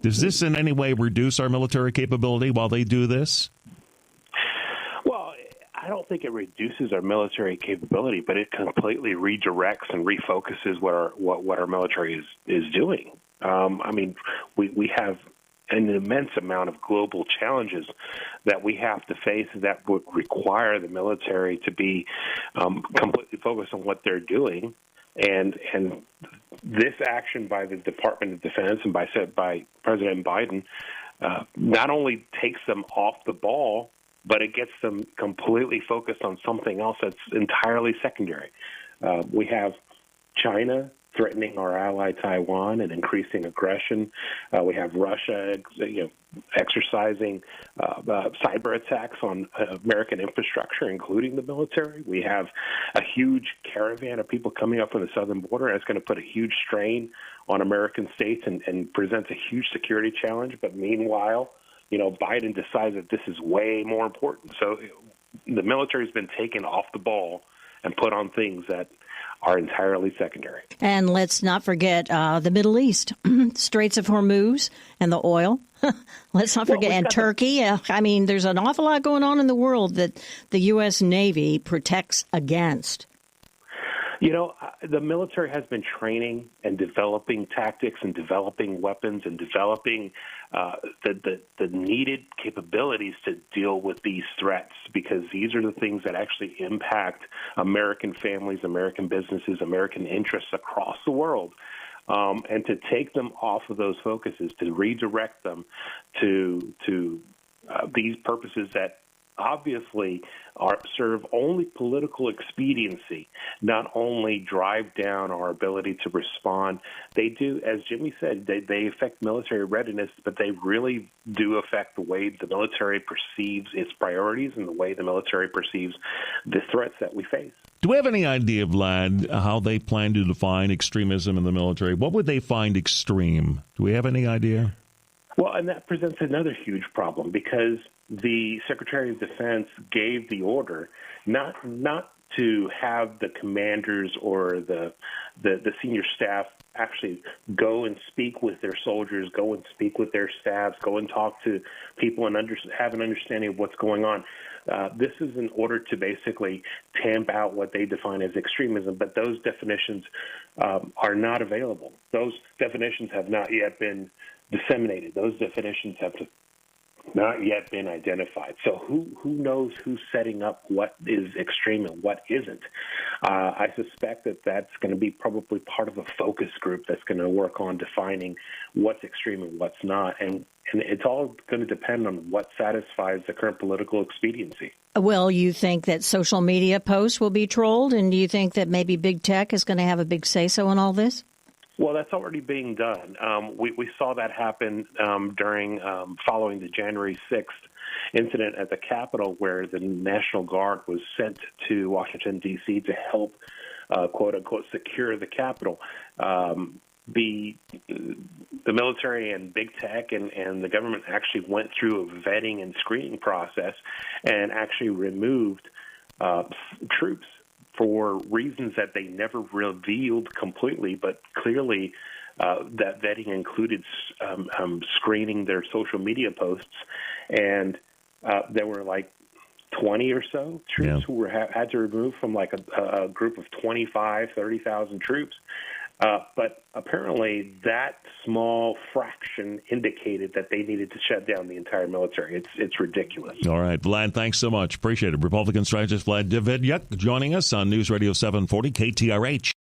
Does this in any way reduce our military capability while they do this? Well, I don't think it reduces our military capability, but it completely redirects and refocuses what our military is doing. I mean, we have an immense amount of global challenges that we have to face that would require the military to be completely focused on what they're doing. And this action by the Department of Defense and by President Biden not only takes them off the ball, but it gets them completely focused on something else that's entirely secondary. We have China threatening our ally Taiwan and increasing aggression. We have Russia, exercising cyber attacks on American infrastructure, including the military. We have a huge caravan of people coming up from the southern border, and it's going to put a huge strain on American states and presents a huge security challenge. But meanwhile, Biden decides that this is way more important. So the military has been taken off the ball and put on things that are entirely secondary. And let's not forget the Middle East, Straits of Hormuz and the oil. Let's not forget, and Turkey. I mean, there's an awful lot going on in the world that the U.S. Navy protects against. The military has been training and developing tactics and developing weapons and developing the needed capabilities to deal with these threats, because these are the things that actually impact American families, American businesses, American interests across the world. And to take them off of those focuses, to redirect them to these purposes that obviously serve only political expediency, not only drive down our ability to respond. They do, as Jimmy said, they affect military readiness, but they really do affect the way the military perceives its priorities and the way the military perceives the threats that we face. Do we have any idea, Vlad, how they plan to define extremism in the military? What would they find extreme? Do we have any idea? Well, and that presents another huge problem, because the Secretary of Defense gave the order not to have the commanders or the senior staff actually go and speak with their soldiers, go and speak with their staffs, go and talk to people and have an understanding of what's going on. This is an order to basically tamp out what they define as extremism, but those definitions are not available. Those definitions have not yet been disseminated. Those definitions have not yet been identified. So who knows who's setting up what is extreme and what isn't? I suspect that that's going to be probably part of a focus group that's going to work on defining what's extreme and what's not. And it's all going to depend on what satisfies the current political expediency. Well, you think that social media posts will be trolled? And do you think that maybe big tech is going to have a big say-so in all this? Well, that's already being done. We saw that happen during following the January 6th incident at the Capitol, where the National Guard was sent to Washington, D.C. to help, quote unquote, secure the Capitol. The military and big tech and the government actually went through a vetting and screening process and actually removed troops for reasons that they never revealed completely, but clearly that vetting included screening their social media posts. And there were like 20 or so troops who had to remove from like a group of 25, 30,000 troops. But apparently that small fraction indicated that they needed to shut down the entire military. It's ridiculous. All right, Vlad, thanks so much. Appreciate it. Republican strategist Vlad Davidiuk joining us on News Radio 740 KTRH.